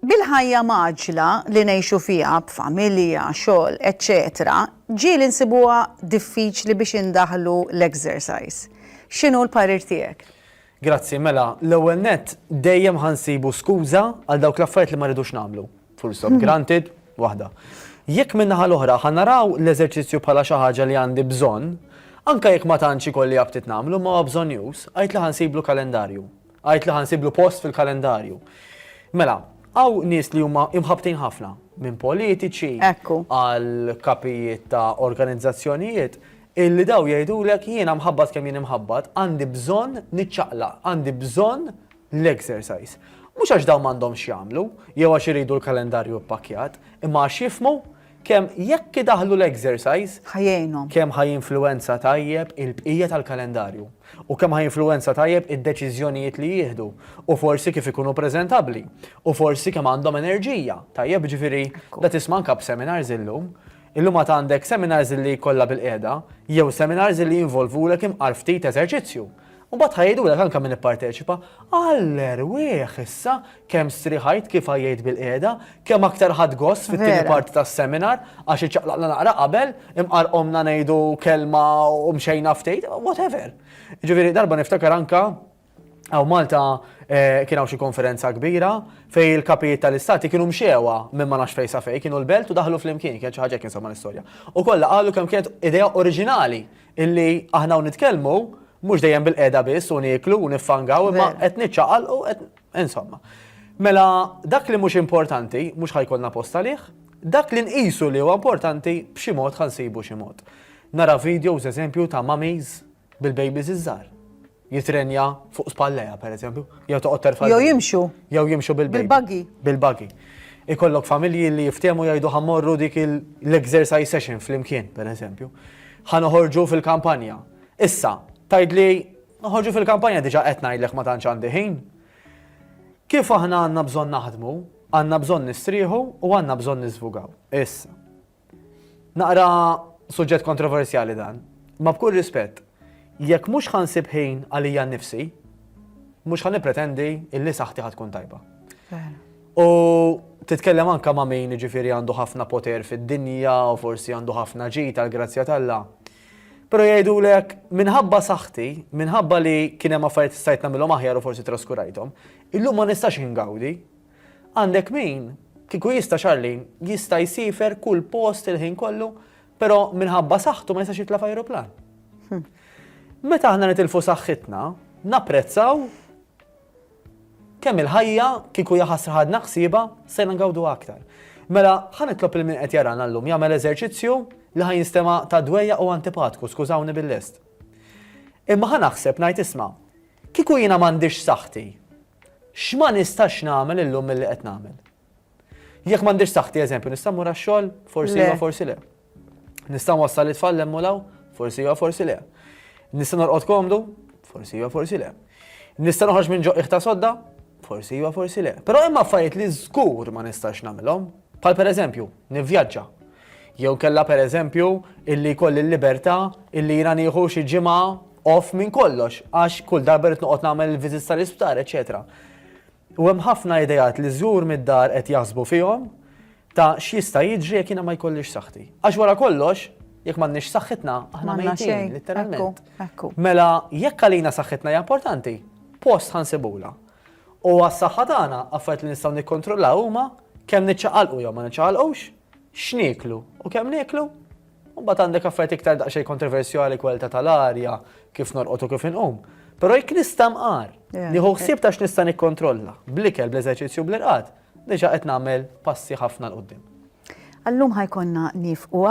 bil-ħajja maġla li ngħixu fiha b'familja, xogħol, eċċetera, ġieli nsibuha diffiċli biex indaħlu l-exercise. X'inhu l-parir tiegħek? Grazzi, mela, l-ewwel nett dejjem ħansibu skuża għal dawk l-affarijiet li ma rridux nagħmlu. Full stop, granted, waħda. Jekk min-naħa l-oħra ħanaraw l-eżerċizzju bħala xi ħaġa li għandi bżonn, anke jekk ma tantx ikolli aptit nagħmlu ma bżonn jus, għajt li ħansiblu kalendarju. Għajt li ħansiblu post fil-kalendarju. Mela, għaw nies li huma imħabtin ħafna minn politiċi għal kapijiet ta' organizzazzjonijiet illi daw jgħidulek jiena mħabbat kemm jien imħabbat, għandi bżonn niċċaqlaq, għandi bżonn l-exercise. Mhux għax daw m'għandhomx jagħmlu, jew għax iridu l-kalendarju ppakkjat, imma għax jifhmu kemm jekk idaħlu l-exercise ħajjejnhom. kemm ħajinfluwenza tajjeb il-bqija tal-kalendarju u kemm ħajinfluwenza tajjeb id-deċiżjonijiet li jieħdu u forsi kif ikunu preżentabbli u forsi kemm għandhom enerġija. Tajjeb ġifieri da tisma' anke b'seminars illum għad għandek seminars li kollha bil-qiegħda jew seminars li jinvolvulek imqar ftit eżerċizzju. U bat ħajdulek anke min ipparteċipa, aller wieħ issa kemm striħajt kif ħajjejt bil-qiegħda, kemm aktar ħadd gost fit-tieni parti tas-seminar għax iċċaqlaqna naqra qabel, imqarqomna ngħidu kelma u mxejna ftit, whatever. Ġifieri darba niftakar anke għaw Malta kien hawn xi konferenza kbira fej il-kapijiet tal-istati kienu mxewa minn ma nafx fejn sa fejn, kienu l-belt u daħlu flimkien, kien xi ħaġa kien insomma l-istorja. U kollha qalu kemm kienet idea oriġinali illi aħna nitkellmu mhux dejjem bil-qiegħda biss u nieklu u niffangaw imma qed niċċaqal u qed insomma. Mela dak li mhux importanti, mhux ħajkollna post għalih, dak li nqisu li huwa importanti b'xi mod ħansibu xi mod. Nara videos eżempju ta' mummies bil-babies iż-żgħar. Jitrenja fuq spalleja, per eżempju, jew toqgħod terfa' Jew jimxu. Jew jimxu bil-buggy. Bil-buggy. Ikollok familji li jiftehmu jgħidu ħammorru dik l-exercise session flimkien, per eżempju. Ħanoħorġu fil-kampanja. Issa, tgħidli noħorġu fil-kampanja diġà qed ngħidlek ma tantx għandi ħin. Kif aħna għandna bżonn naħdmu, għandna bżonn nistrieħu u għandna bżonn niżvugaw. Issa. Naqra suġġett kontroversjali dan, ma b'kull rispett. Jekk mhux ħansib ħin għalija nnifsi, mhux ħanipretendi illi saħħti ħatkun tajba. U titkellem anke ma' min jiġifieri għandu ħafna poter fid-dinja u forsi għandu ħafna ġid tal-grazzja tal-Alla. Però jgħidulek minħabba saħħti, minħabba li kien hemm affarijiet stajt nagħmilhom aħjar u forsi traskurajthom, illum ma nistax ingawdi. Għandek min kieku jista' Charlene jista' jsifer kull post il-ħin kollu, però minħabba saħħtu ma jistax jitla' f'ajruplan. Meta aħna nitilfu saħħitna, napprezzaw kemm il-ħajja kieku jaħasra ħadna ħsieba se ngawdu aktar. Mela ħanitlob il min qed jarana llum jagħmel eżerċizzju li ħajinstema' ta' dwejja u antipatku, skużawni bil-lest. Imma ħanaħseb ngħid isma' kieku jiena m'għandix saħħti, x'ma nistax nagħmel illum milli qed nagħmel. Jekk m'għandix saħħti eżempju nista' mmur għax-xogħol, forsi iva forsi le. Nista' nwassal it-tfal emmulaw, forsi iva forsi le. Nista' norqod komdu? Forsi iva forsi le. Nista' noħroġ minn ġoq ta' sodda? Forsi iva forsi le. Però hemm affarijiet li żgur ma nistax nagħmilhom. Bħal pereżempju, nivvjaġġa. Jew kellha pereżempju illi jkolli l-libertà illi jiena nieħu xi ġimgħa off minn kollox għax kull darba rid noqgħod nagħmel viżits tal-isptar, eċetera. U hemm ħafna idejat li żgur mid-dar qed jaħsbu fihom ta' x'jista' jiġri jekk jiena ma jkollix saħħti. Għax wara kollox jekk m'għandniex saħħitna, aħna mejtin, letteralment. Mela, jekk għalina saħħitna hija importanti, post ħansibula. U għas-saħħa tagħna affarijiet li nistgħu nikkontrollaw huma kemm niċċaqalqu jew ma niċċaqalqux, x'nieklu u kemm nieklu. U mbagħad għandek affarijiet iktar daqsxejn kontroversjali kwalità tal-arja, kif norqod u kif inqum. Però jekk nista' mqar, nieħu ħsieb ta' x'nista' nikkontrolla, bl-ikel, bl-eżerċizzju, bl-irqad, diġà qed nagħmel passi ħafna l qudiem. Allum ħajkonna nifqu